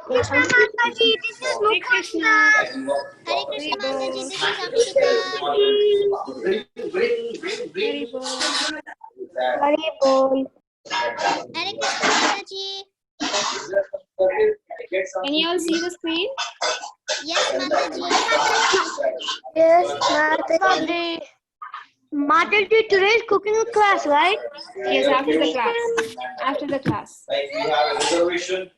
Krishna Mataji, this is Hare Krishna. Hare Krishna Mataji, this is Akshita. Very good. Hare Bol. Hare Krishna Mataji. Can you all see the screen? Yes, Mataji. Yes, Mataji. Mataji, today is cooking class, right? Yes, after the class. After the class. Like we have a reservation,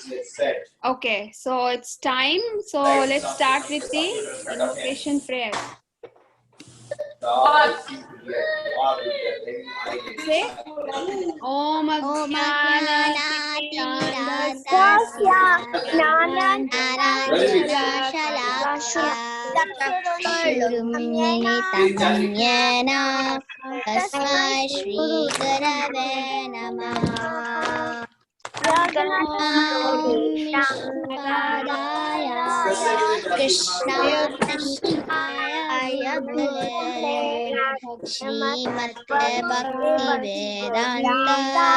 it's set. Okay, so it's time. So let's start with the invocation prayer. Say, Om Tasmai Shri Gurave Namah. Krishna Krishna Shrimate Bhakti Vedanta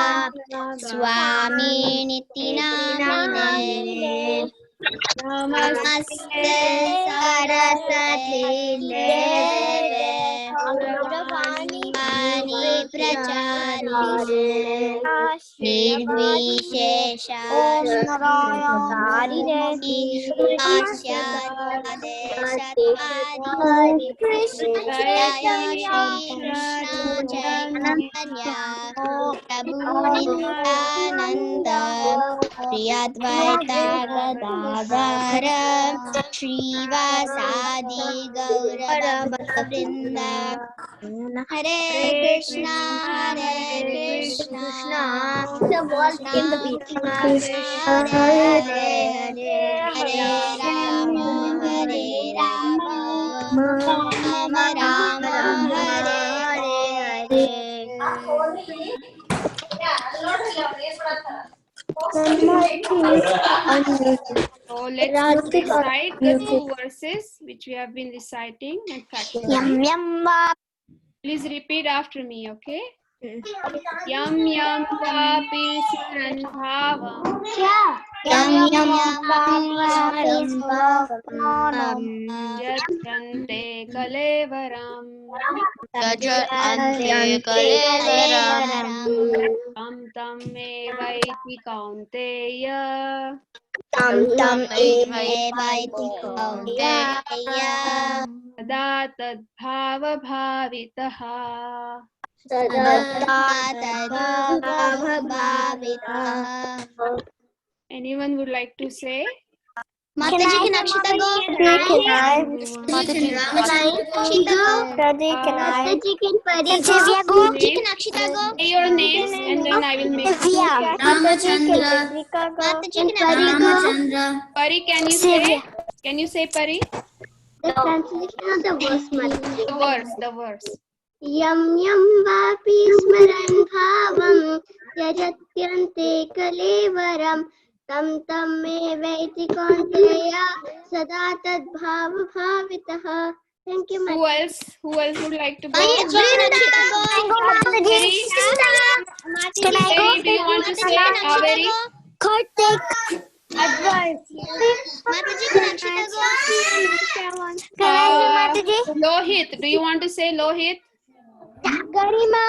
Swami Niti Namine Namaste Saraswati Deve Gauravani Pracharine Nirvishesha Hare Krishna Jaya Krishna Chaitanya Prabhu Nityananda Shri Advaita Gadadhara Shrivasadi Gaura Vrunda Hare Krishna the wall in the beach. Hare Rama Rama Rama Hare So let's recite the two verses which we have been reciting and practicing. Please repeat after me, okay? Yam yam vapi smaran bhavam Yam Bhavam yajante kalevaram tam tam me vaiti kaunteya Tam evaiti kauteya sada tad bhava bhavitaha. Anyone would like to say? Mataji, can Akshita go? Mataji, can Pari go? Mataji, can Akshita go? Say your names and then I will make it. Ramachandra. Mataji, can Pari go? Pari, can you say Pari? The translation of the verse, Mataji. The verse. Yam yam vapi smaran bhavam yajatyante kalevaram tam tam me vaiti kaunteya sada tad bhava bhavitaha. Thank you, Who else would like to go? Vrunda. Very. Can I go? Do you want to say very? Kartik. Advice. Mataji, can Akshita go? Can I say Mataji? Lohit, do you want to say Lohit? Garima.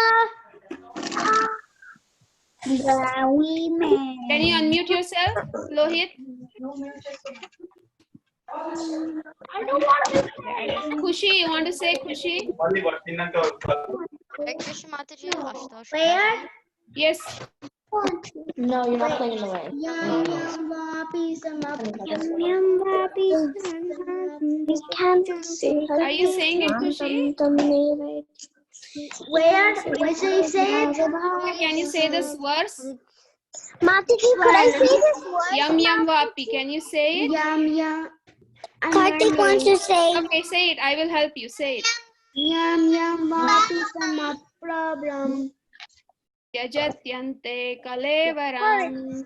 Can you unmute yourself, Lohit? I don't want to. Khushi, you want to say Khushi? Where? Yes. No, you're not playing in the rain. Yam vapi Are you saying it, Khushi? Where? Where should you say it? Can you say this verse? Mataji, could I say this word? Yam yam vapi. Can you say it? Yam. Kartik wants to say. Okay, say it. I will help you. Say it. Yam vapi problem. Yajatyante kalevaram.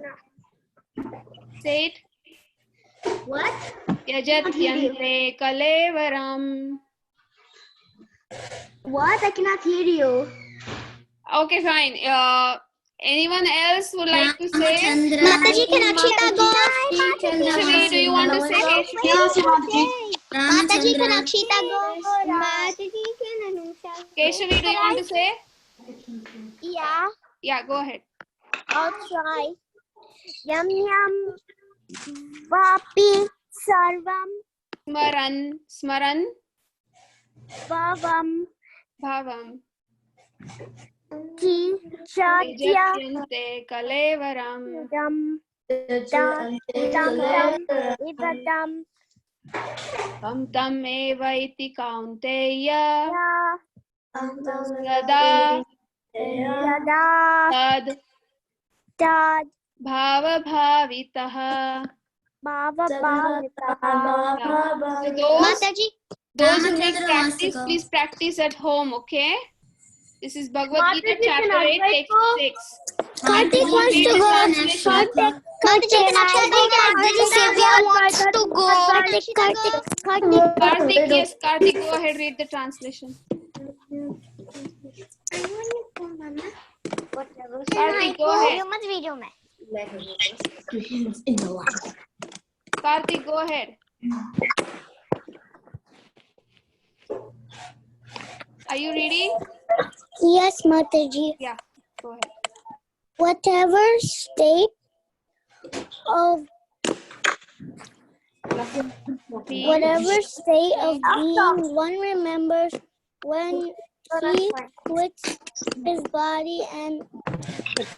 Say it. What? Yajatyante kalevaram. What? I cannot hear you. Okay, fine. Anyone else would like to say? Mataji, can Akshita go? Keshavi, do you want to say Keshavi? Mataji, can Akshita go? Mataji, can Anusha? Keshavi, do you want to say? Yeah, Yeah, go ahead. I'll try. Yum yum vapi sarvam Smaran, bhavam bhavam. ki chatya Yajatyante kalevaram. dam dam dam ibadam Tam tam eva iti kaunteya. ya Sada yada tad tad bhava bhavitaha. bhava bhavitaha. Yeah. So those who need practice, please practice at home, okay? This is Bhagavad Gita chapter 8, text 6. Kartik wants to go. Mataji, Sivya wants to go. Kartik, yes, Kartik, go ahead, read the translation. Kartik, go ahead. Video में. Kartik, go ahead. Are you reading? Yes, Mataji. Yeah, go ahead. Whatever state of being one remembers when he quits his body and state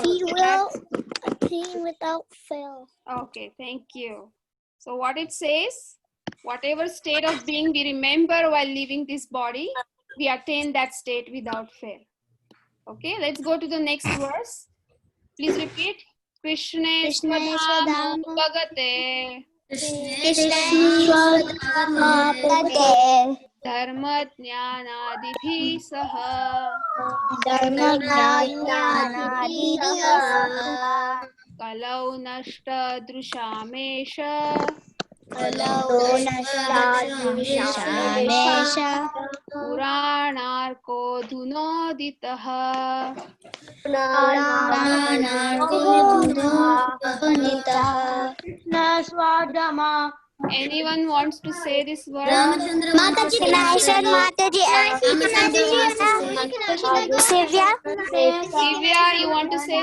he will attain without fail. Okay, thank you. So what it says, whatever state of being we remember while leaving this body, we attain that state without fail. Okay, let's go to the next verse. Please repeat. Krishna Swadham Bhagate Dharma Jnanadibhi Saha Kalau Nashta Drushamesha Puranarko Dhunoditaha. Anyone wants to say this word? Mataji, can I say Mataji? Sivya? Divya, you want to say?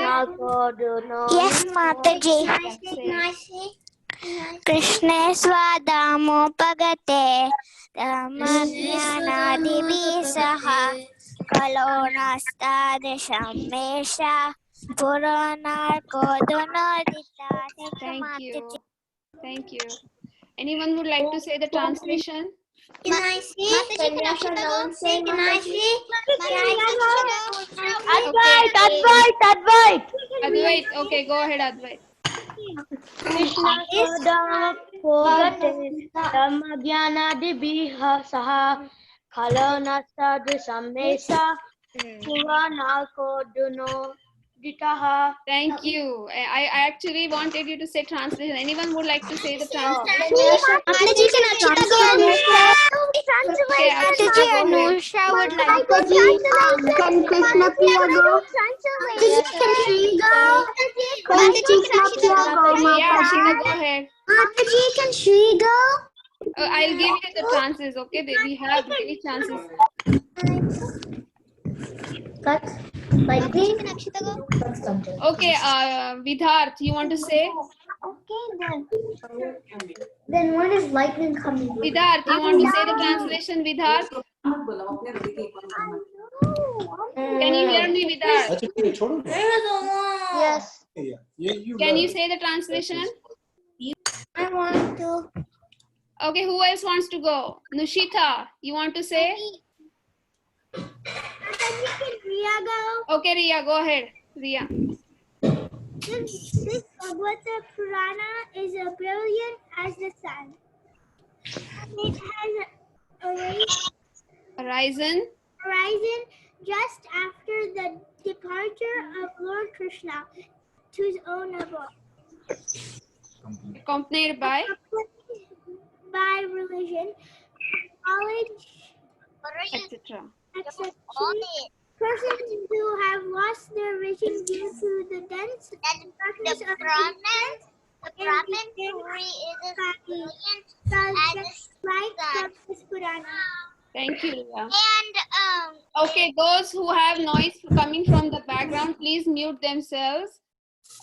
Yes, Mataji. Krishna Swadamo Pagate Dhammadhyana Saha Kalonasta Deshamesha Puranar Kodonodita. Thank you. Thank you. Anyone would like to say the translation? Can I see? Mataji, can Akshita go? Can I see? Advait. Advait. Okay, go ahead, Advait. Krishna Swadama Pogate Dhammadhyana Saha Kalonasta Samesa Puranako Duno Ditaha. Thank you. I actually wanted you to say translation. Anyone would like to say the translation? Mataji, can Akshita go? Okay, Mataji, Anusha would like to translate. Can Krishna Priya go? Mataji, can she go? Mataji, can Akshita go? Yeah, Sheila, go ahead. Mataji, can she go? I'll give you the chances, okay? We have many chances. Mataji, can Akshita go? Okay, Vidharth, you want to say? Okay, then when is lightning coming? Vidharth, you want to say the translation, Vidharth? Can you hear me, Vidharth? Yes. Can you say the translation? I want to. Okay, who else wants to go? Nushita, you want to say? Can Priya go? Okay, Riya, go ahead. Riya. This Bhagavata Purana is as brilliant as the sun. It has Horizon. arisen just after the departure of Lord Krishna to his own abode. Accompanied by Religion, knowledge, etc. etc. Persons who have lost their vision due to the dense darkness of ignorance Thank you, Leah. Okay, those who have noise coming from the background, please mute themselves.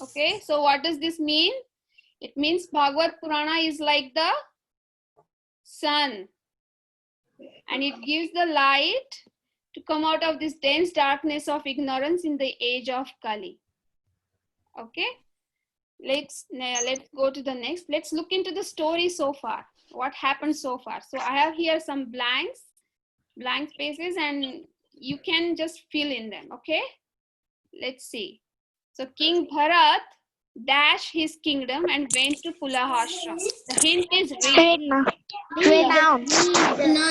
Okay, so what does this mean? It means Bhagavad Purana is like the sun, and it gives the light to come out of this dense darkness of ignorance in the age of Kali. Okay, let's go to the next. Let's look into the story so far. What happened so far? So I have here some blank spaces, and you can just fill in them. Okay, let's see. So King Bharat dashed his kingdom and went to Pulahashram. The hint is read.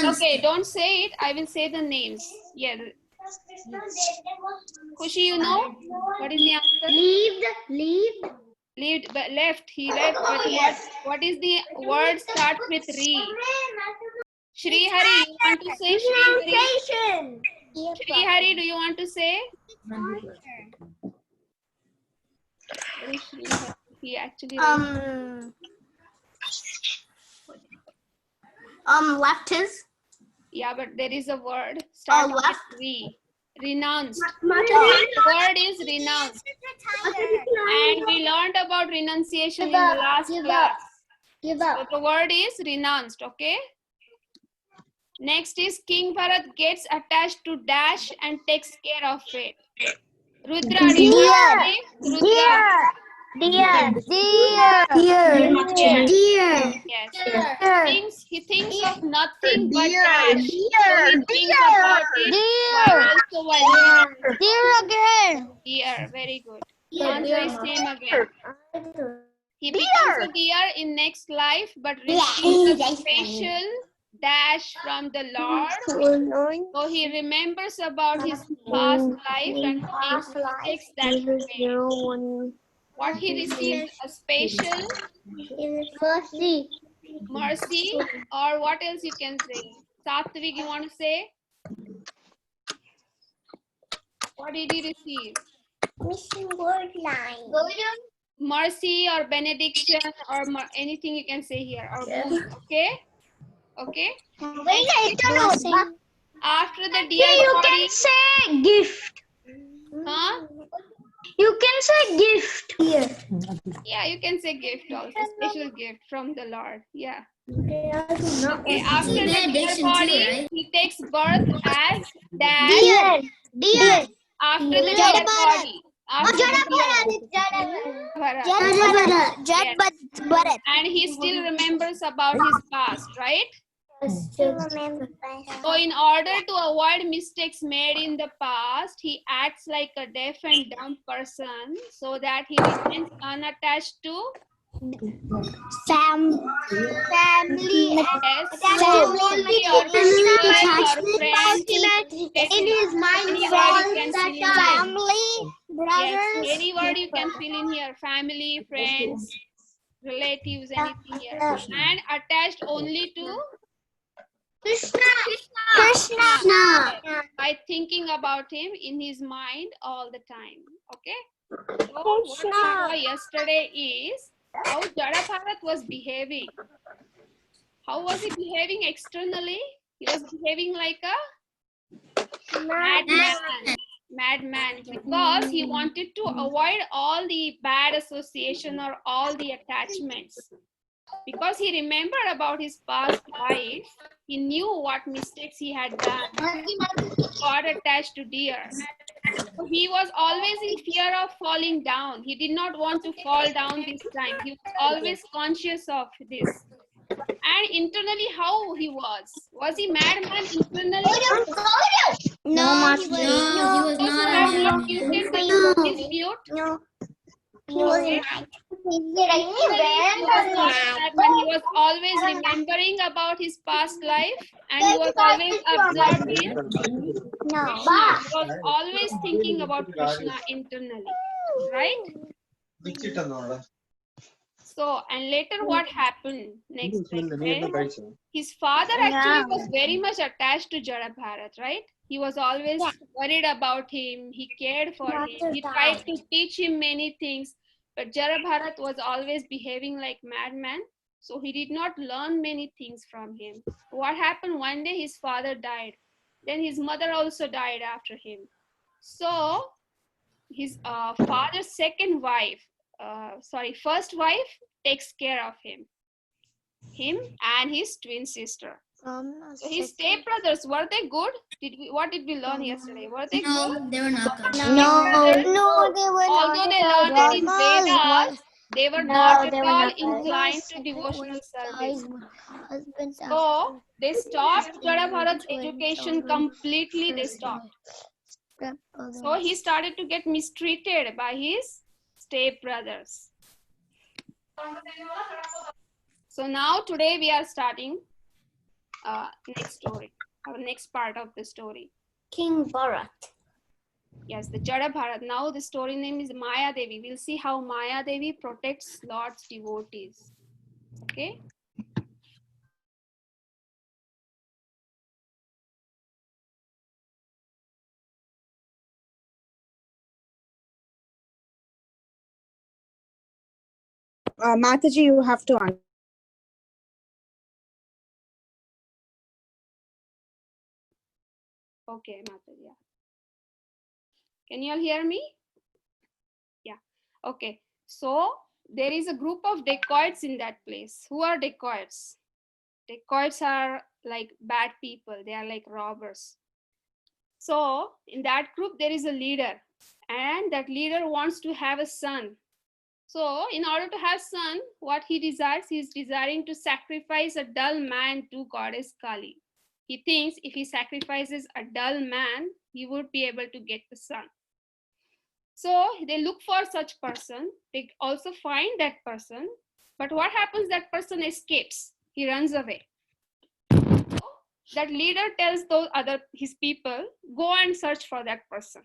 Okay, don't say it. I will say the names. Yeah. Kushi, you know what is the answer? Lived, but left. He left. But what is the word starts with re? Shri Hari, you want to say Shri Hari? Shri Hari, do you want to say? Where is Shri Hari? He actually left his. Yeah, but there is a word starting with re. Renounced. The word is renounced. And we learned about renunciation in the last class. So the word is renounced, okay? Next is King Bharat gets attached to dash and takes care of it. Rudra, Yes. He thinks of nothing but dash. So he thinks about it while also deer. Very good. Answer is same again. He becomes a deer in next life, but receives a special dash from the Lord. So he remembers about his past life and mistakes that he made. What he received, a special mercy, or what else you can say? Satvik, you want to say? What did he receive? Missing word line. Mercy or benediction or anything you can say here. Or okay? Okay? After the deer You body, can say gift. huh? You can say gift. Yeah, you can say gift also. Special gift from the Lord. Yeah. Okay, after the deer body, he takes birth as dad. Deer. After the deer body. Bharat. And he still remembers about his past, right? So in order to avoid mistakes made in the past, he acts like a deaf and dumb person so that he remains unattached to Family. Yes, family or friends. In his mind, family, brothers. Yes, any word you can fill in here. Family, friends, relatives, anything here. And attached only to Krishna. by thinking about him in his mind all the time. Okay? So what we saw yesterday is how Jada Bharat was behaving. How was he behaving externally? He was behaving like a madman because he wanted to avoid all the bad association or all the attachments. Because he remembered about his past life, he knew what mistakes he had done. Got attached to deer. So he was always in fear of falling down. He did not want to fall down this time. He was always conscious of this. And internally, how he was? Was he madman internally? No, he was not. Those who have not muted, can you please mute? No. Okay. that when he was always remembering about his past life and he was always observing Krishna. He was always thinking about Krishna internally, right? So, and later what happened next? His father actually was very much attached to Jada Bharat, right? He was always worried about him. He cared for him. He tried to teach him many things. But Jada Bharat was always behaving like madman. So he did not learn many things from him. What happened? One day his father died. Then his mother also died after him. So his father's first wife takes care of him and his twin sister. So his stepbrothers, were they good? What did we learn yesterday? Were they good? No, they were not good. No, they were although they learned it in Vedas, they were not at all inclined to devotional service. So they stopped Jada Bharat's education completely. They stopped. So he started to get mistreated by his stepbrothers. So now today we are starting next story, our next part of the story. King Bharat. Yes, the Jada Bharat. Now the story name is Maya Devi. We'll see how Maya Devi protects Lord's devotees. Okay. Mataji, you have to answer. Okay, Mataji. Yeah. Can you all hear me? Yeah. Okay. So there is a group of dacoits in that place. Who are dacoits? Dacoits are like bad people. They are like robbers. So in that group, there is a leader, and that leader wants to have a son. So in order to have son, what he desires, he is desiring to sacrifice a dull man to goddess Kali. He thinks if he sacrifices a dull man, he would be able to get the son. So they look for such person. They also find that person. But what happens? That person escapes. He runs away. So that leader tells his people, go and search for that person.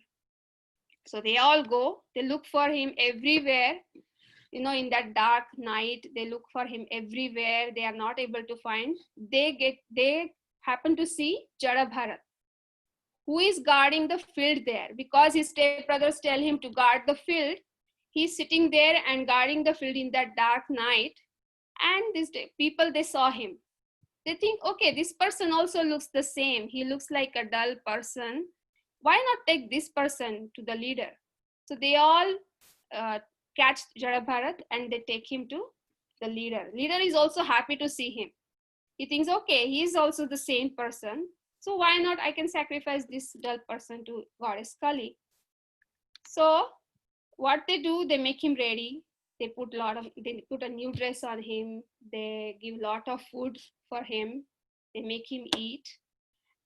So they all go. They look for him everywhere. In that dark night, they look for him everywhere. They are not able to find. They happen to see Jada Bharat, who is guarding the field there, because his stepbrothers tell him to guard the field. He's sitting there and guarding the field in that dark night. And these people, they saw him. They think, okay, this person also looks the same. He looks like a dull person. Why not take this person to the leader? So they all catch Jada Bharat and they take him to the leader. Leader is also happy to see him. He thinks, okay, he's also the same person. So why not I can sacrifice this dull person to goddess Kali? So what they do, they make him ready. They put a new dress on him. They give lot of food for him. They make him eat,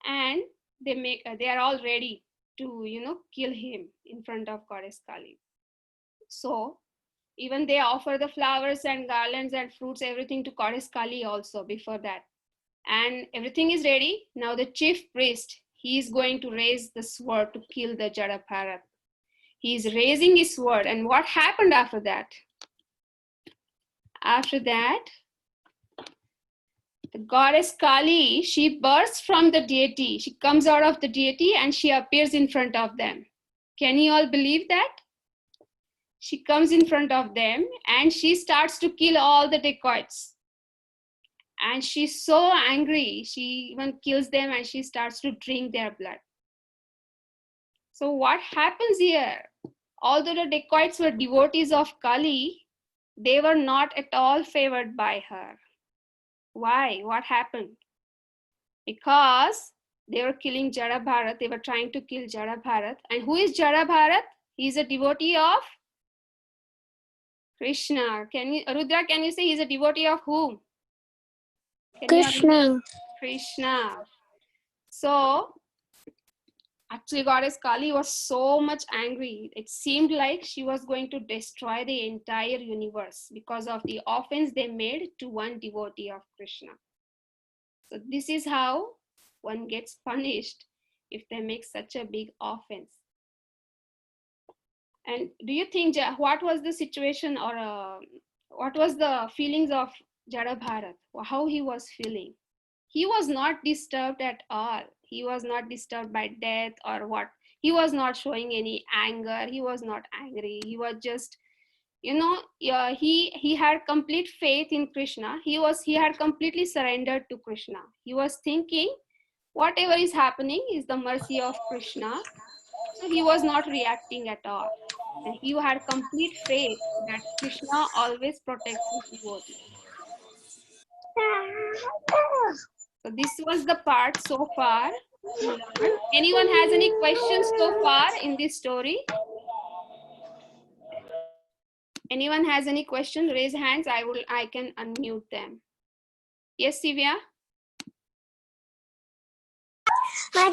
and they are all ready to kill him in front of goddess Kali. So even they offer the flowers and garlands and fruits, everything to goddess Kali also before that. And everything is ready. Now the chief priest, he is going to raise the sword to kill the Jada Bharat. He is raising his sword. And what happened after that? After that, the goddess Kali, she bursts from the deity. She comes out of the deity and she appears in front of them. Can you all believe that? She comes in front of them and she starts to kill all the dacoits. And she's so angry, she even kills them and she starts to drink their blood. So what happens here? Although the dacoits were devotees of Kali, they were not at all favored by her. Why? What happened? Because they were killing Jada Bharat. They were trying to kill Jada Bharat. And who is Jada Bharat? He is a devotee of Krishna. Rudra, can you say he's a devotee of whom? Krishna. Krishna. So, a Actually, goddess Kali was so much angry. It seemed like she was going to destroy the entire universe because of the offense they made to one devotee of Krishna. So this is how one gets punished if they make such a big offense. And do you think, what was the situation, or what was the feelings of Jada Bharat? How he was feeling? He was not disturbed at all. He was not disturbed by death or what. He was not showing any anger. He was not angry. He was just, he had complete faith in Krishna. He had completely surrendered to Krishna. He was thinking whatever is happening is the mercy of Krishna. So he was not reacting at all. And he had complete faith that Krishna always protects his devotees. So this was the part so far we learned. Anyone has any questions so far in this story? Anyone has any question? Raise hands. I can unmute them. Yes, Sivya? I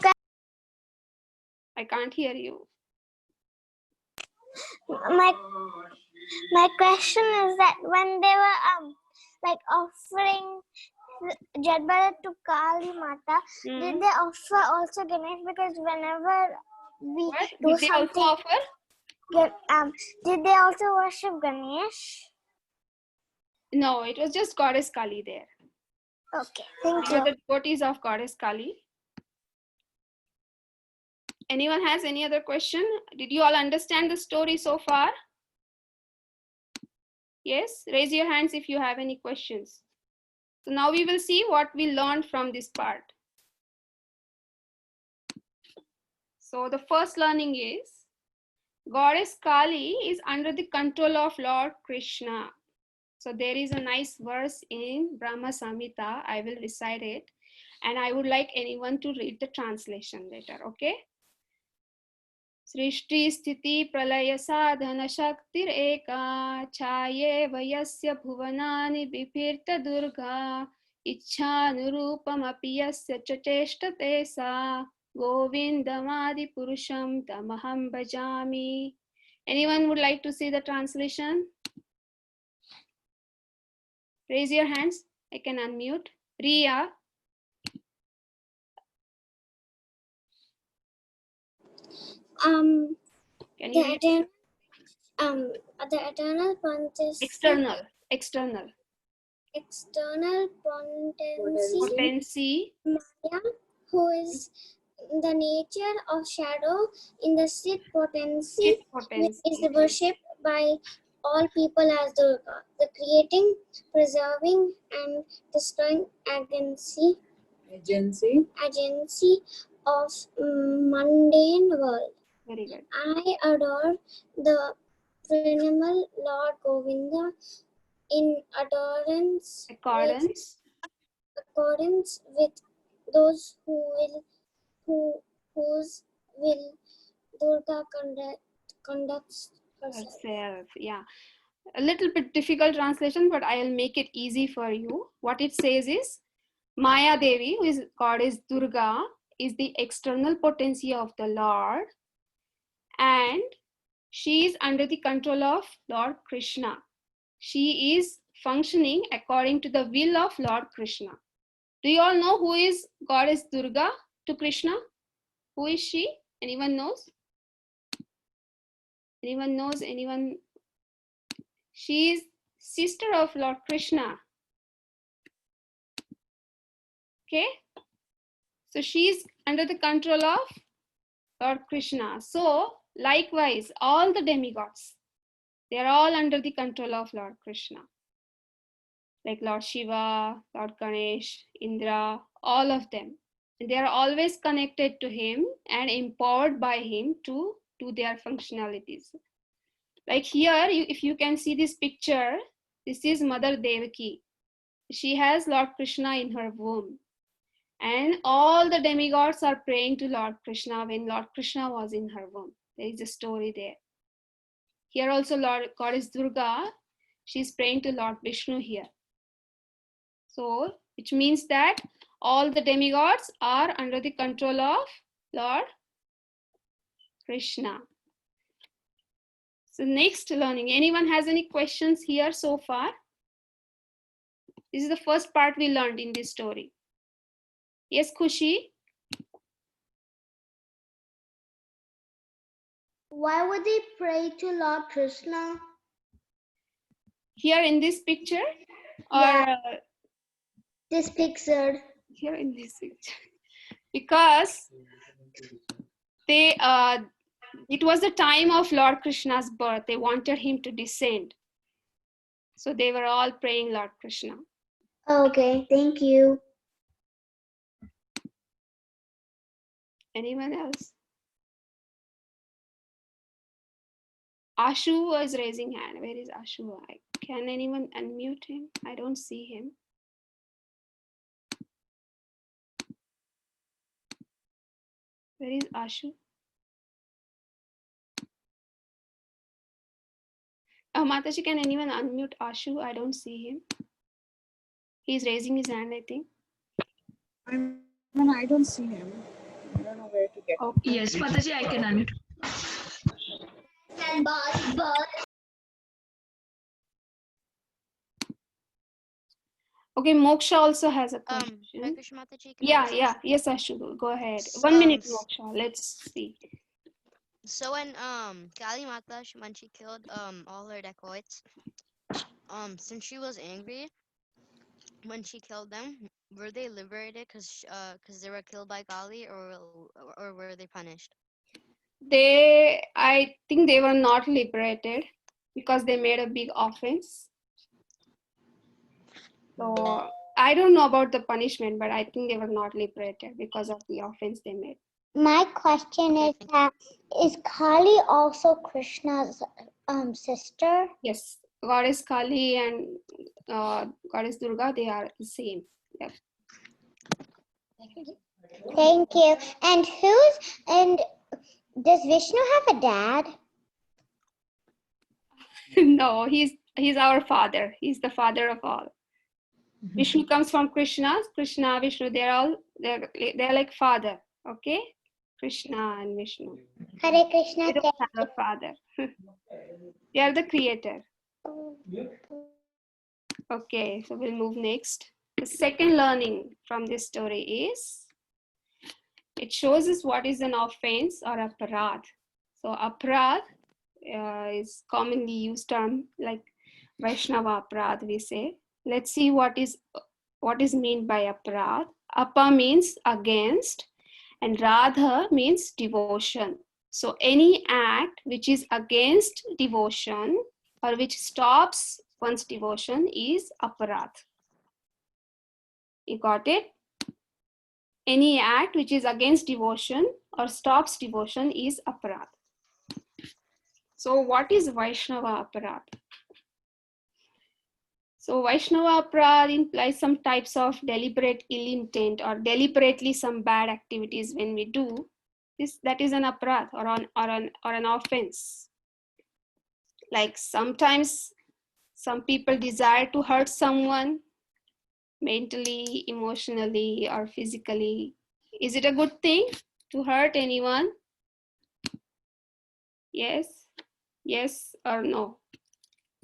can't hear you. My question is that when they were offering Jadbharat to Kali Mata, did they offer also Ganesh? Because whenever we What? do Did they something, also offer? did they also worship Ganesh? No, it was just Goddess Kali there. Okay, thank They you. were the devotees of Goddess Kali. Anyone has any other question? Did you all understand the story so far? Yes, raise your hands if you have any questions. So now we will see what we learned from this part. So the first learning is Goddess Kali is under the control of Lord Krishna. So there is a nice verse in Brahma Samhita. I will recite it, and I would like anyone to read the translation later, okay? सृष्टि स्थिति प्रलय साधन शक्तिर एका छाये वयस्य भुवनानि बिभीर्त दुर्गा इच्छानुरूपमपि यस्य च चेष्टते सा गोविन्दमादिपुरुषं तमहं भजामि. Anyone would like to see the translation? Raise your hands. I can unmute. Riya. Can you read? The eternal potency. External potency. Maya, who is the nature of shadow in the Sit potency, is worshipped by all people as Durga, the creating, preserving, and destroying agency of mundane world. Very good. I adore the perennial Lord Govinda in accordance with those whose will Durga conducts herself. Yeah, a little bit difficult translation, but I'll make it easy for you. What it says is Maya Devi, who is goddess Durga, is the external potency of the Lord, and she is under the control of Lord Krishna. She is functioning according to the will of Lord Krishna. Do you all know who is goddess Durga to Krishna? Who is she? Anyone knows? Anyone knows? Anyone? She is sister of Lord Krishna. Okay? So she is under the control of Lord Krishna. So likewise, all the demigods, they are all under the control of Lord Krishna. Like Lord Shiva, Lord Ganesh, Indra, all of them. And they are always connected to him and empowered by him to do their functionalities. Like here, if you can see this picture, this is Mother Devaki. She has Lord Krishna in her womb. And all the demigods are praying to Lord Krishna when Lord Krishna was in her womb. There is a story there. Here also Goddess Durga, she's praying to Lord Vishnu here. So, which means that all the demigods are under the control of Lord Krishna. So next learning, anyone has any questions here so far? This is the first part we learned in this story. Yes, Khushi? Why would they pray to Lord Krishna? Here in this picture? Or Yeah. This picture. here in this picture? Because they it was the time of Lord Krishna's birth. They wanted him to descend. So they were all praying Lord Krishna. Okay, thank you. Anyone else? Ashu is raising hand. Where is Ashu? Can anyone unmute him? I don't see him. Where is Ashu? Oh, Mataji, can anyone unmute Ashu? I don't see him. He's raising his hand, I think. I don't see him. I don't know where to get him. Okay. Yes, Mataji, I can unmute. Okay, Moksha also has a question. Mataji, Yeah. Yes, Ashu, go ahead. 1 minute, Moksha. Let's see. So when Kali Mata, when she killed all her dacoits, since she was angry when she killed them, were they liberated because they were killed by Kali, or were they punished? I think they were not liberated because they made a big offense. So I don't know about the punishment, but I think they were not liberated because of the offense they made. My question is that is Kali also Krishna's sister? Yes, Goddess Kali and Goddess Durga, they are the same. Yep. Thank you. And does Vishnu have a dad? No, he's our father. He's the father of all. Vishnu comes from Krishna, Vishnu, they're like father, okay? Krishna and Vishnu. Hare Krishna. They don't have a father. They are the creator. Okay, so we'll move next. The second learning from this story is, it shows us what is an offense or aparadh. So aparadh is commonly used term like Vaishnava aparadh, we say. Let's see what is meant by aparadh. Apa means against and radha means devotion. So any act which is against devotion or which stops one's devotion is aparadh. You got it? Any act which is against devotion or stops devotion is aparadh. So what is Vaishnava aparadh? So Vaishnava aparadh implies some types of deliberate ill intent or deliberately some bad activities when we do this, that is an aparadh or an offense. Like sometimes some people desire to hurt someone mentally, emotionally, or physically. Is it a good thing to hurt anyone? Yes? Yes or no?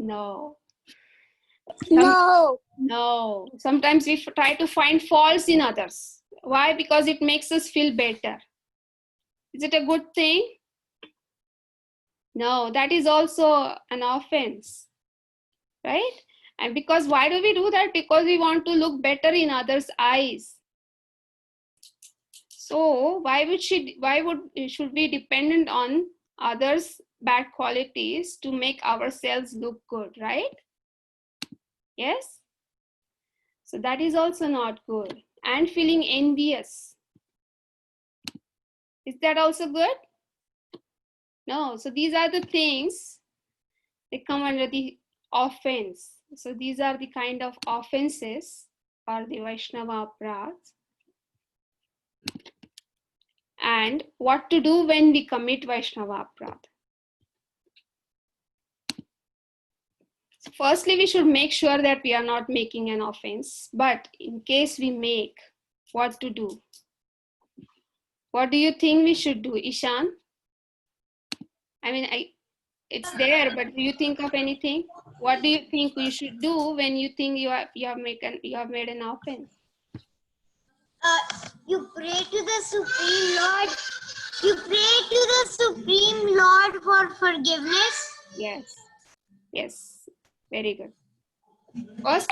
No. No. Sometimes we try to find faults in others. Why? Because it makes us feel better. Is it a good thing? No, that is also an offense, right? And because why do we do that? Because we want to look better in others' eyes. So why should we dependent on others' bad qualities to make ourselves look good, right? Yes? So that is also not good. And feeling envious. Is that also good? No. So these are the things they come under the offense. So these are the kind of offenses or the Vaishnava aparadhs. And what to do when we commit Vaishnava aparadh. So firstly, we should make sure that we are not making an offense. But in case we make, what to do? What do you think we should do, Ishan? I mean, it's there, but do you think of anything? What do you think you should do when you think you have made an offense? You pray to the Supreme Lord. You pray to the Supreme Lord for forgiveness. Yes. Yes. Very good. First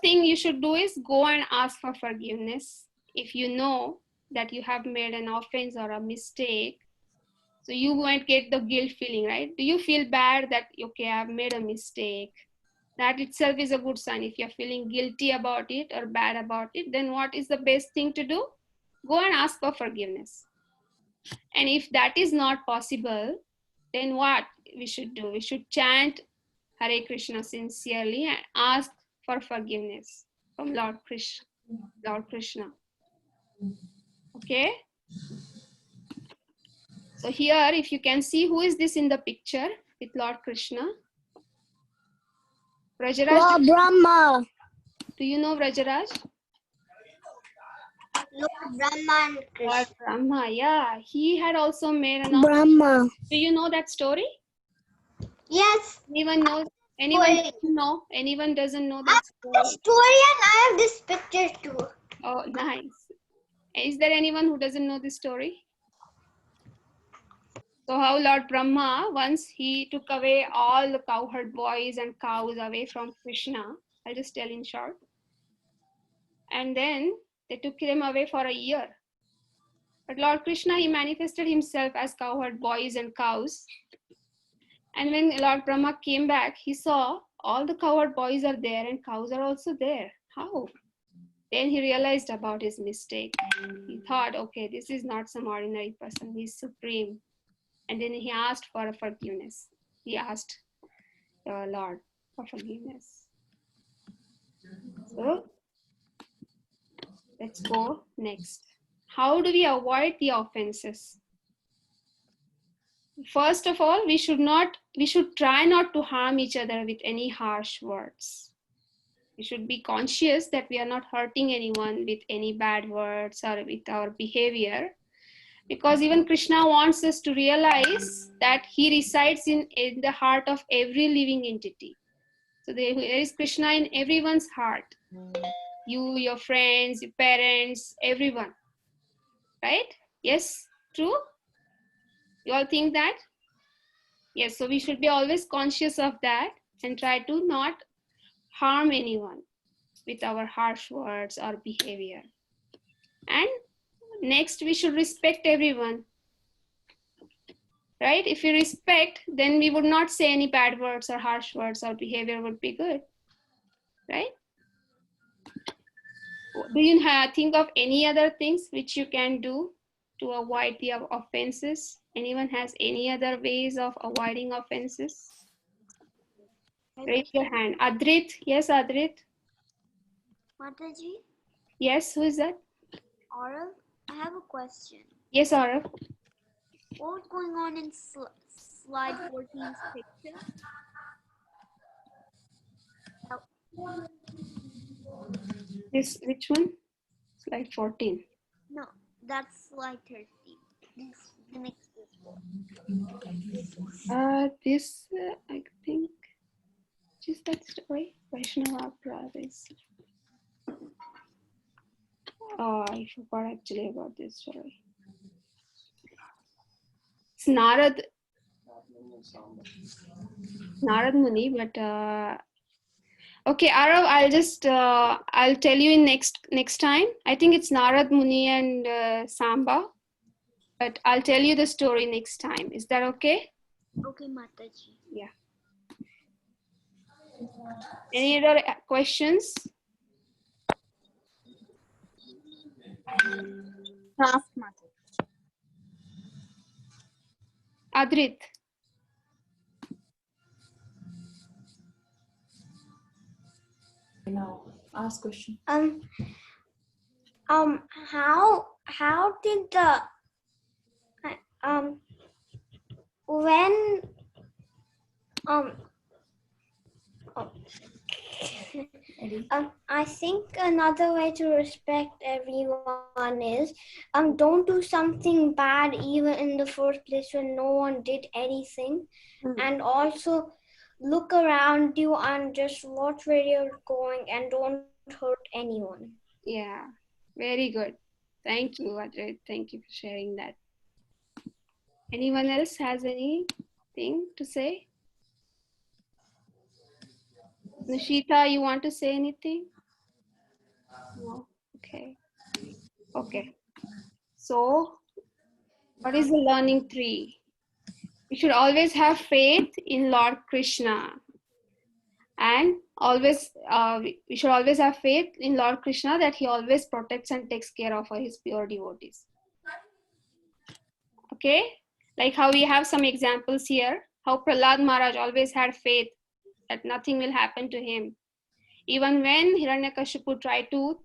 thing you should do is go and ask for forgiveness. If you know that you have made an offense or a mistake, so you won't get the guilt feeling, right? Do you feel bad that, okay, I've made a mistake? That itself is a good sign. If you're feeling guilty about it or bad about it, then what is the best thing to do? Go and ask for forgiveness. And if that is not possible, then what we should do? We should chant Hare Krishna sincerely and ask for forgiveness from Lord Krishna. Okay? So here, if you can see, who is this in the picture with Lord Krishna? Rajaraj, Brahma. do you know Rajaraj? Lord Brahma and Krishna. Lord Brahma, yeah. He had also made an offense. Brahma. Do you know that story? Yes. Anyone knows? Anyone doesn't know? Anyone doesn't know that story? The story, and I have this picture too. Oh, nice. Is there anyone who doesn't know this story? So how Lord Brahma, once he took away all the cowherd boys and cows away from Krishna, I'll just tell in short. And then they took them away for a year. But Lord Krishna, he manifested himself as cowherd boys and cows. And when Lord Brahma came back, he saw all the cowherd boys are there and cows are also there. How? Then he realized about his mistake. He thought, okay, this is not some ordinary person. He's supreme. And then he asked for forgiveness. He asked the Lord for forgiveness. So let's go next. How do we avoid the offenses? First of all, we should try not to harm each other with any harsh words. We should be conscious that we are not hurting anyone with any bad words or with our behavior. Because even Krishna wants us to realize that he resides in the heart of every living entity. So there is Krishna in everyone's heart. You, your friends, your parents, everyone. Right? Yes? True? You all think that? Yes, so we should be always conscious of that and try to not harm anyone with our harsh words or behavior. And next, we should respect everyone. Right? If we respect, then we would not say any bad words or harsh words. Our behavior would be good. Right? Do you think of any other things which you can do to avoid the offenses? Anyone has any other ways of avoiding offenses? Raise your hand. Adrit. Yes, Adrit. Mataji, Yes, who is that? Aurav, I have a question. Yes, Aurav. What's going on in slide 14's picture? This, which one? Slide 14. No, that's slide 13. The next one. This, I think, just that story. Vaishnava brothers. Oh, I forgot actually about this story. It's Narad Muni, but okay, Arav, I'll tell you in next time. I think it's Narad Muni and Samba, but I'll tell you the story next time. Is that okay? Okay, Mataji. Yeah. Any other questions? Adrit. Now, ask question. How did the when I think another way to respect everyone is don't do something bad even in the first place when no one did anything. And also look around you and just watch where you're going and don't hurt anyone. Yeah, very good. Thank you, Ajay. Thank you for sharing that. Anyone else has anything to say? Nishita, you want to say anything? No? Okay. Okay. So, what is the learning 3? We should always have faith in Lord Krishna. And always, we should always have faith in Lord Krishna that he always protects and takes care of his pure devotees. Okay? Like how we have some examples here, how Prahlad Maharaj always had faith that nothing will happen to him. Even when Hiranyakashipu tried to,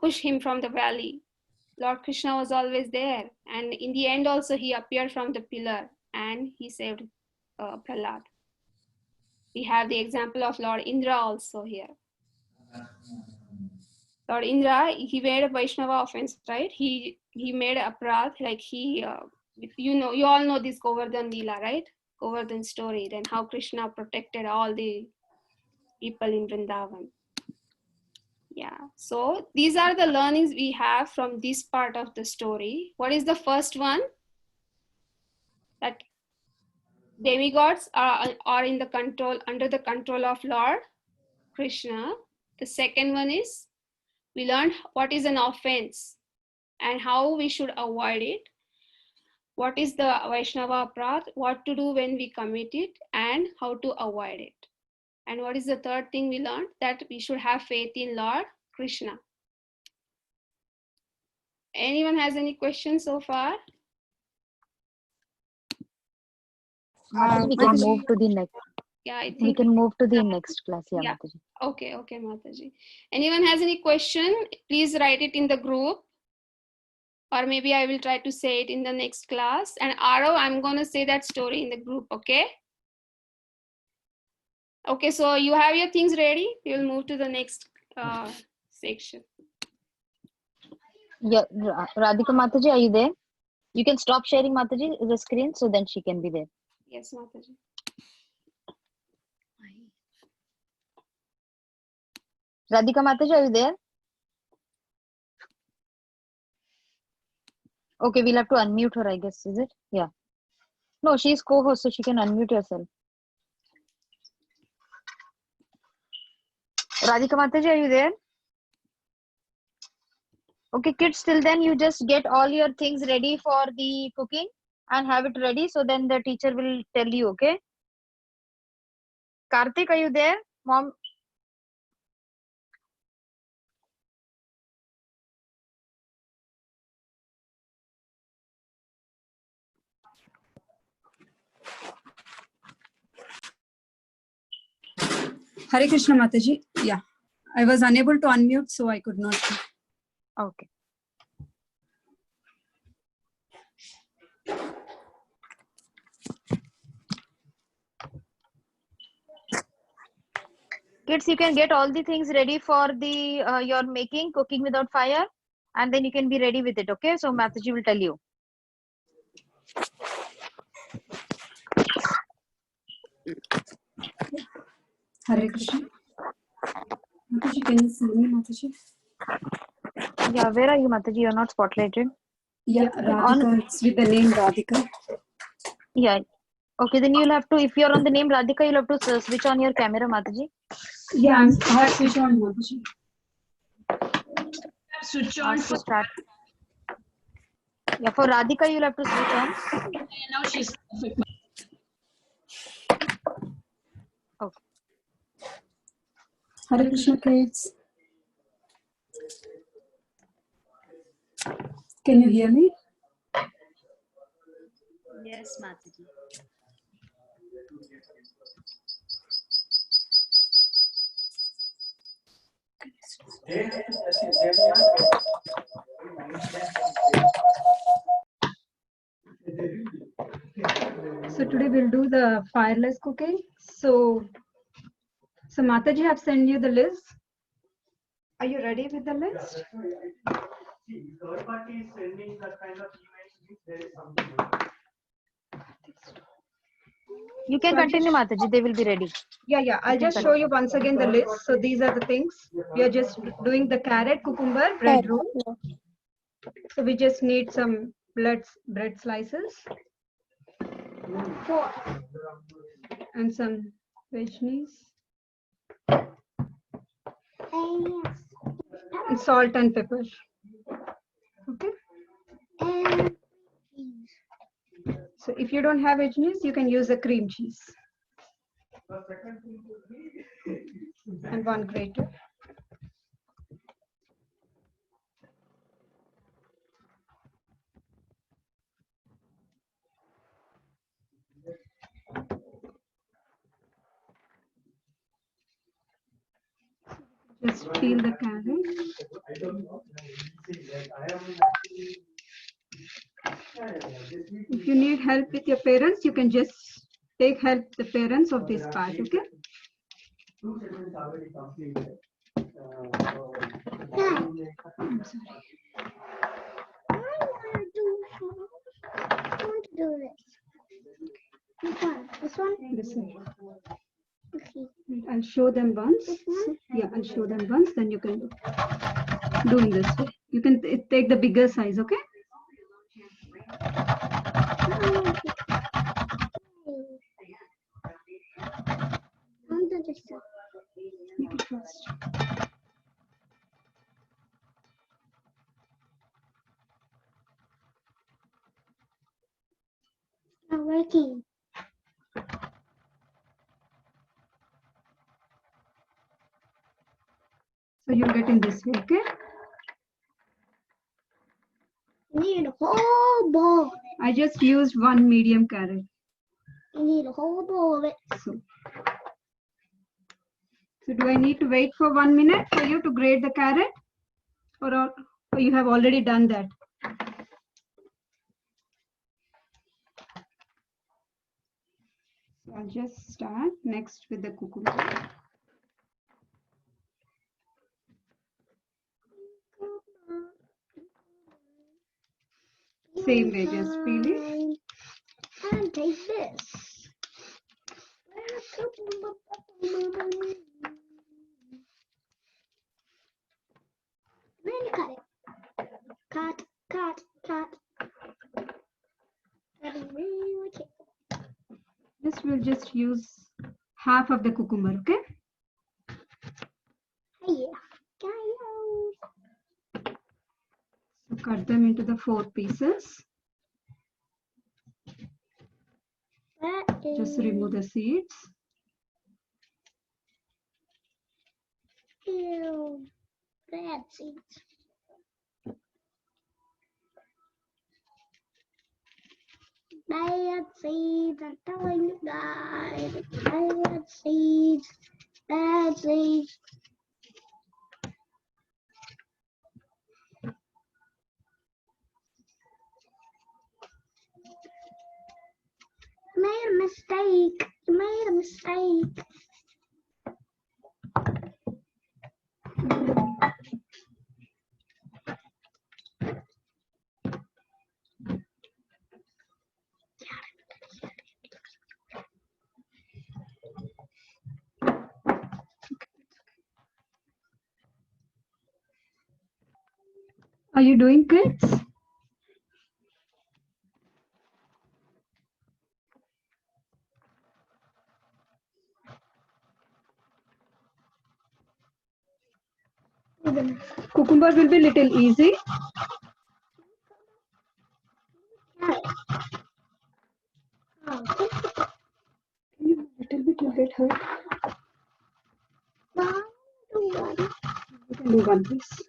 push him from the valley, Lord Krishna was always there. And in the end also, he appeared from the pillar and he saved Prahlad. We have the example of Lord Indra also here. Lord Indra, he made a Vaishnava offense, right? He made a aparadh, like you all know this Govardhan Leela, right? Govardhan story, then how Krishna protected all the people in Vrindavan. Yeah, so these are the learnings we have from this part of the story. What is the first one? That demigods are in the under the control of Lord Krishna. The second one is we learned what is an offense and how we should avoid it. What is the Vaishnava aparadh, what to do when we commit it, and how to avoid it. And what is the third thing we learned? That we should have faith in Lord Krishna. Anyone has any questions so far? We can move to the next. Yeah, I think we can move to the next class. Yeah, Mataji. Okay, Mataji. Anyone has any question? Please write it in the group. Or maybe I will try to say it in the next class. And Arav, I'm going to say that story in the group, okay? Okay, so you have your things ready? We will move to the next section. Yeah, Radhika Mataji, are you there? You can stop sharing Mataji the screen so then she can be there. Yes, Mataji. Radhika Mataji, are you there? Okay, we'll have to unmute her, I guess, is it? Yeah. No, she's co-host, so she can unmute herself. Radhika Mataji, are you there? Okay, kids, till then you just get all your things ready for the cooking and have it ready, so then the teacher will tell you, okay? Karthik, are you there? Mom? Hare Krishna Mataji. Yeah, I was unable to unmute, so I could not. Okay. Kids, you can get all the things ready for the your making cooking without fire, and then you can be ready with it. Okay, so Mataji will tell you. Hare Krishna. Mataji, can you see me, Mataji? Yeah, where are you, Mataji? You're not spotlighted. Yeah, Radhika. It's with the name Radhika. Yeah. Okay, then you'll have to, if you're on the name Radhika, you'll have to switch on your camera, Mataji. Yeah, I have switched on, Mataji. Switch on to start. Yeah, for Radhika, you'll have to switch on. Now she's perfect. Okay. Hare Krishna, kids. Can you hear me? Yes, Mataji. So today we'll do the fireless cooking. So So Mataji have sent you the list. Are you ready with the list? Third party is sending that kind of emails. There is something. You can continue, Mataji. They will be ready. Yeah. I'll just show you once again the list. So these are the things. We are just doing the carrot, cucumber, bread roll. So we just need some bread slices. And some veggies. And salt and pepper. Okay. So if you don't have veggies, you can use a cream cheese. And one grater. Just peel the carrot. If you need help with your parents, you can just take help the parents of this part, okay? I'm sorry. I want to do this. Which one? This one? This one. Okay. I'll show them once. Yeah, I'll show them once, then you can do in this way. You can take the bigger size, okay? Make it fast. Not working. So you'll get in this way, okay? You need a whole bowl. I just used one medium carrot. You need a whole bowl of it. So do I need to wait for 1 minute for you to grate the carrot? Or you have already done that? So I'll just start next with the cucumber. Same way, just peel it. And take this. Then you cut it. Cut. That is really cute. This will just use half of the cucumber, okay? Yeah. So cut them into the 4 pieces. Just remove the seeds. Ew. Bad seeds. Bad seeds. I'm telling you guys. Bad seeds. Bad seeds. Made a mistake. Made a mistake. Are you doing kids? Cucumber will be little easy. Little bit you get hurt. You can do one piece.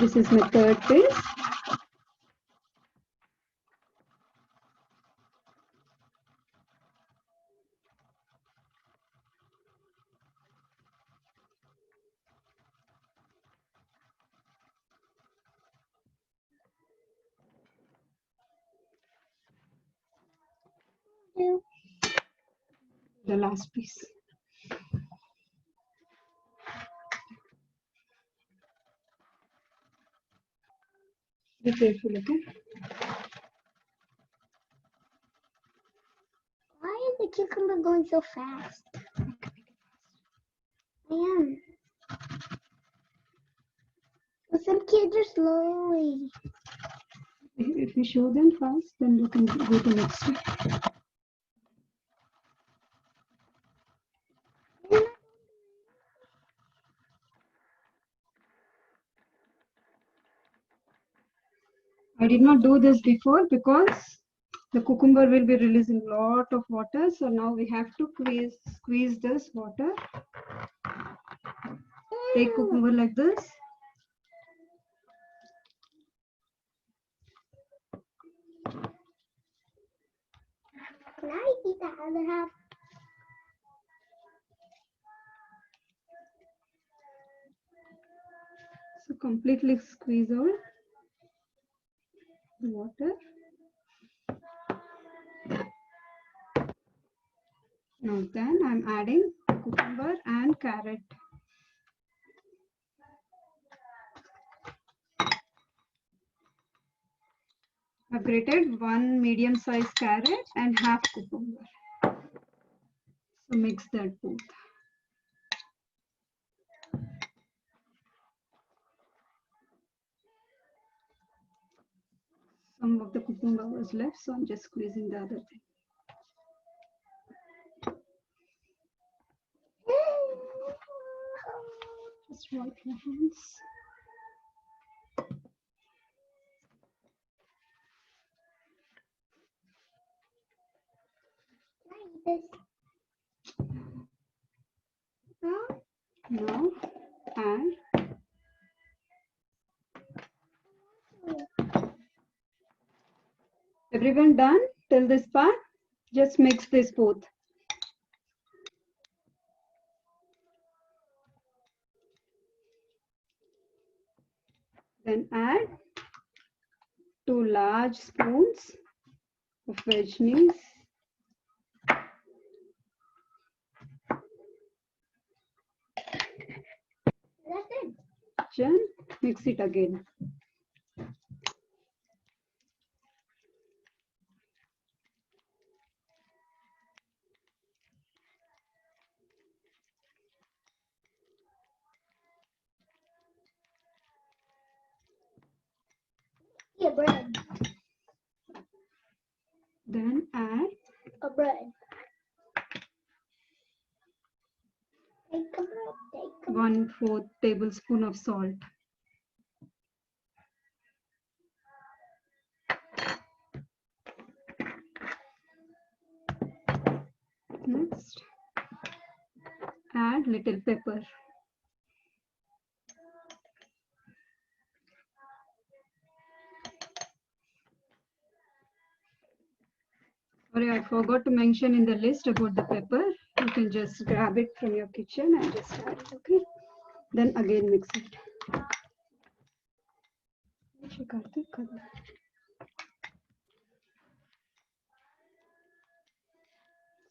This is my third piece. The last piece. Be careful, okay? Why is the cucumber going so fast? I am. Some kids are slowly. If you show them fast, then you can go to next step. I did not do this before because the cucumber will be releasing a lot of water. So now we have to squeeze this water. Take cucumber like this. Can I eat the other half? So completely squeeze out the water. Now then I'm adding cucumber and carrot. I've grated 1 medium-sized carrot and half cucumber. So mix that both. Some of the cucumber was left, so I'm just squeezing the other thing. Just wipe your hands. Now add everyone done till this part? Just mix this both. Then add 2 large spoons of veggies. That's it. Then mix it again. Yeah, bread. Then add A bread. Take a bread. Take a 1/4 tablespoon of salt. Next, add little pepper. Sorry, I forgot to mention in the list about the pepper. You can just grab it from your kitchen and just add it, okay? Then again mix it.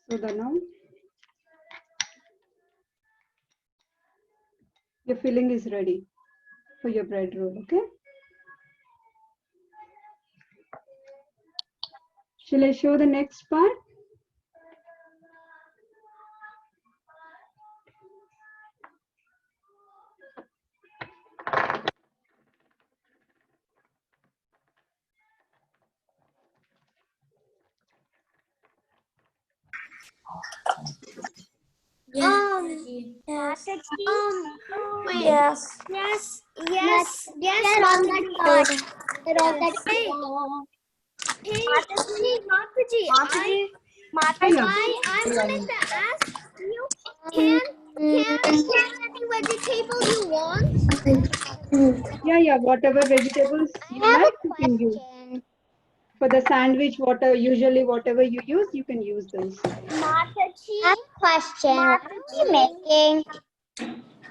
So the now your filling is ready for your bread roll, okay? Shall I show the next part? Yes. Wait. Yes. Yes. Yes. On that part. On that Hey. Hey, Mataji. I'm wanted to ask you, Any vegetable you want? Yeah, whatever vegetables you like, you can use. For the sandwich, usually whatever you use, you can use those. Mataji. I have a question. What are we making?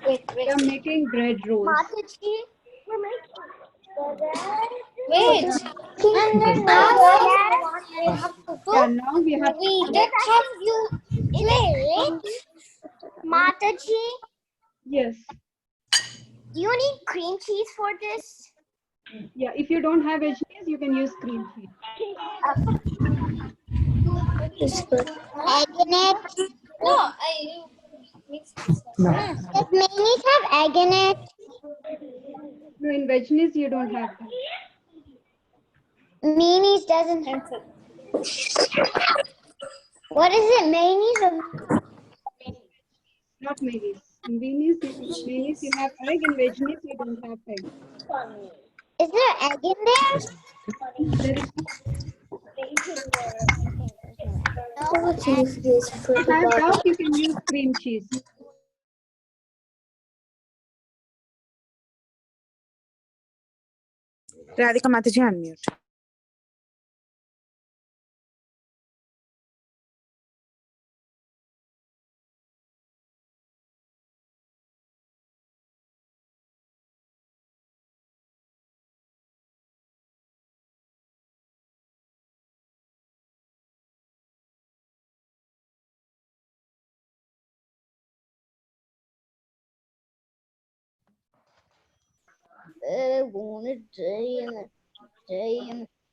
Wait. We are making bread rolls. Mataji. Wait. And then Yeah, now we have We did have you. Wait. Mataji. Yes. Do you need cream cheese for this? Yeah, if you don't have veggies, you can use cream cheese. egg in it. No, I mix this. Does mayonnaise have egg in it? No, in veggies, you don't have that. Mayonnaise doesn't have. What is it? Mayonnaise? Not mayonnaise. In mayonnaise, you have egg. In veggies, you don't have egg. Is there egg in there? There is Cheese is for If you have doubt, you can use cream cheese. Radhika Mataji, unmute.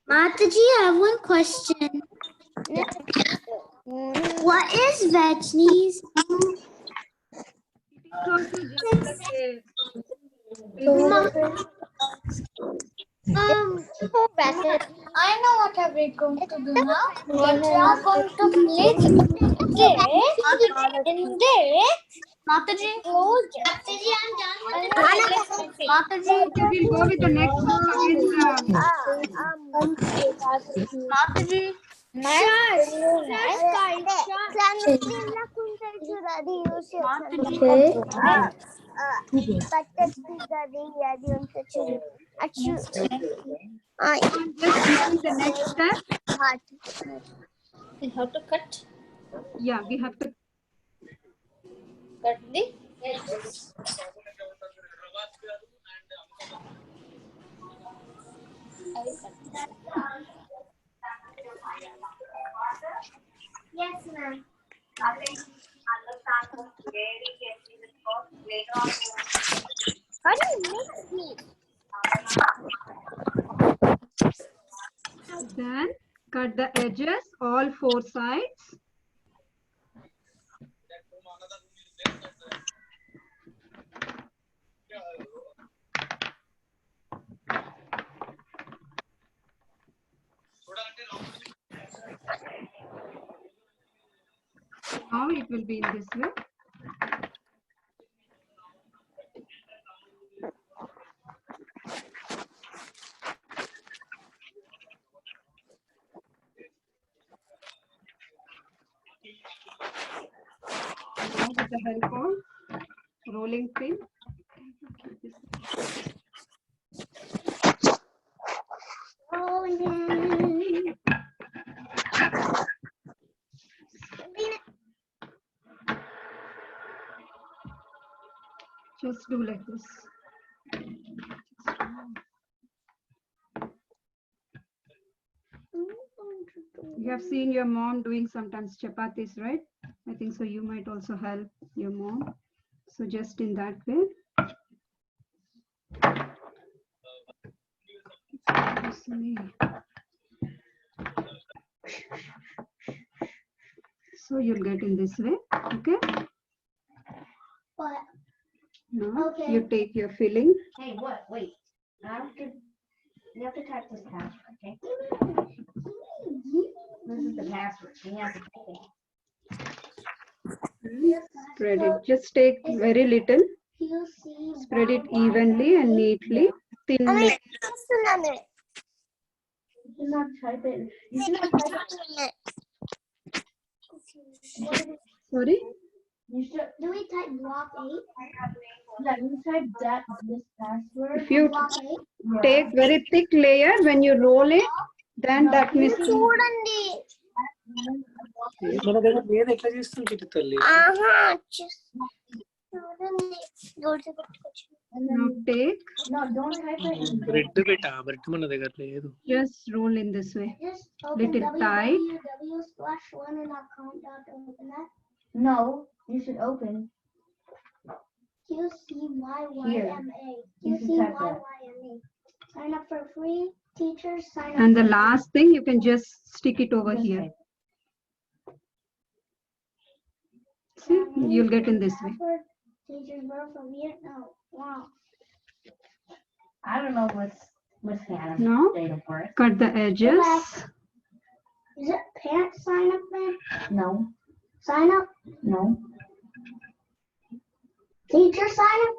Mataji, I have one question. What is veggies? It's also just like I know what we're going to do now. We are going to place it in this. Mataji. Mataji, I'm done with the Mataji. okay, we'll go with the next Mataji. Just repeat the next step. We have to cut. Yeah, we have to. Cut the edges. I will cut this. Yes, ma'am. How do you mix meat? Then cut the edges, all 4 sides. Now it will be in this way. Now with the help of rolling pin. Just do like this. You have seen your mom doing sometimes chapatis, right? I think so. You might also help your mom. So just in that way. So you'll get in this way, okay? What? Now Okay. you take your filling. Hey, what? Wait. You have to type this password, okay? This is the password. You have to type it. Spread it. Just take very little. Spread it evenly and neatly. Thinly. You cannot type it. You cannot type it. Sorry? You should. Do we type block 8? Yeah, you type this password. If you Block 8. take very thick layer, when you roll it, then that means చూడండి మన దగ్గర లేదు ఎట్లా చేస్తుంది చిట్టి తల్లి చూడండి దూరం పెట్టుకోవచ్చు now take, No, don't type it. Bread beta bread మన దగ్గర లేదు. just roll in this way. Just Little tight. www/one and account dot open that. No, you should open. QCYYMA. QCYYMA. Sign up for free. Teachers sign up. And the last thing, you can just stick it over here. See, you'll get in this way. Teachers were from Vietnam. Wow. I don't know what's Hannah's Now, date of birth. cut the edges. Is it parents sign up then? No. Sign up? No. Teacher sign up?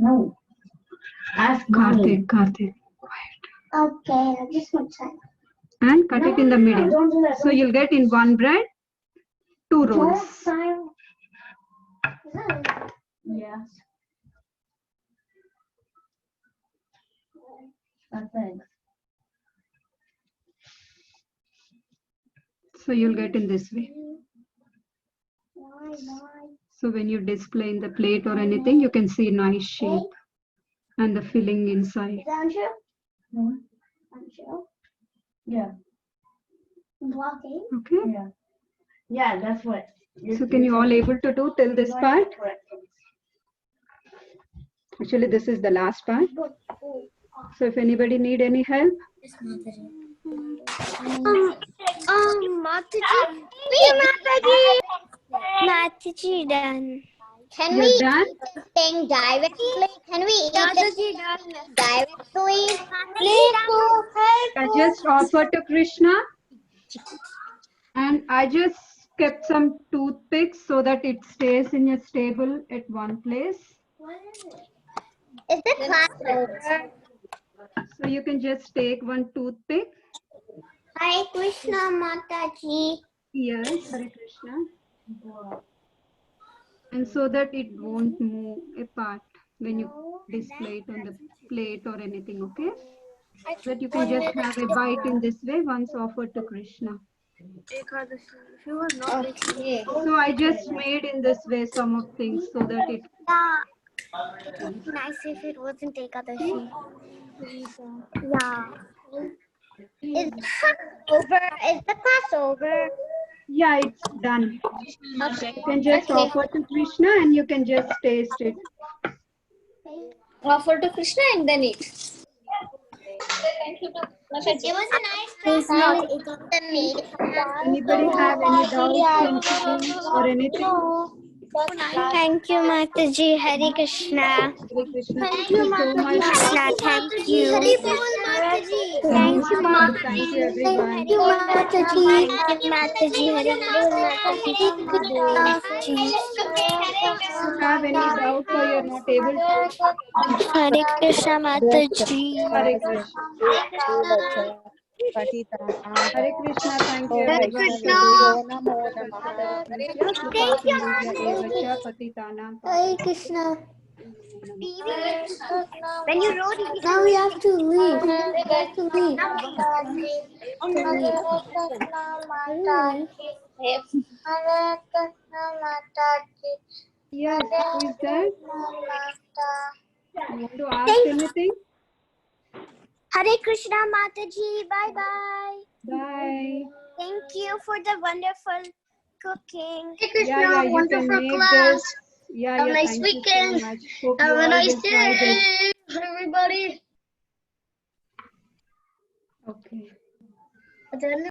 No. Ask Mommy. Karthik. Okay, I just want to sign up. And cut it in the middle. Don't do that. So you'll get in one bread, 2 Don't rolls. sign. Is that it? Yeah. Thanks. So you'll get in this way. Why? So when you display in the plate or anything, you can see nice shape and the filling inside. Is that untrue? Untrue? Yeah. Block 8? Okay. Yeah. Yeah, that's what. So can you all able to do till this part? Actually, this is the last part. So if anybody need any help, Mataji done. Can you're we done. eat this thing directly? Can we eat this directly? I just offered to Krishna, and I just kept some toothpicks so that it stays in a stable at one place. Is the class over? So you can just take one toothpick. Hare Krishna Mataji. Yes, Hare Krishna. And so that it won't move apart when you display it on the plate or anything, okay? That you can just have a bite in this way once offered to Krishna. Okay. So I just made in this way some of things so that it Nice if it wasn't Ekadashi. Yeah. Is the class over? Is the class over? yeah, it's done. You can just offer to Krishna and you can just taste it. Offer to Krishna and then eat. It was a nice meeting. Anybody have any doubts, concerns, or anything? Thank you, Mataji. Hare Krishna. Hare Krishna. Thank you so much. Krishna, thank you. Hari Bol Mataji. Thank you, Thank you, everyone. Thank you, Mataji. Thank you, Mataji. Hare Krishna. If you have any doubts or you're not able to, Hare Krishna, Mataji. Hare Krishna. Hare Krishna, thank you, Hare everyone. Krishna. Hare Krishna. When you wrote it, Now we have to leave. We have to leave. Yes, who is that? You want to ask anything? Hare Krishna, Mataji. Bye bye. Bye. Thank you for the wonderful cooking. Yeah, you can make this. Yeah, Have a nice thank weekend. you so much. Hope Have you a all nice will try this. day, everybody. Okay.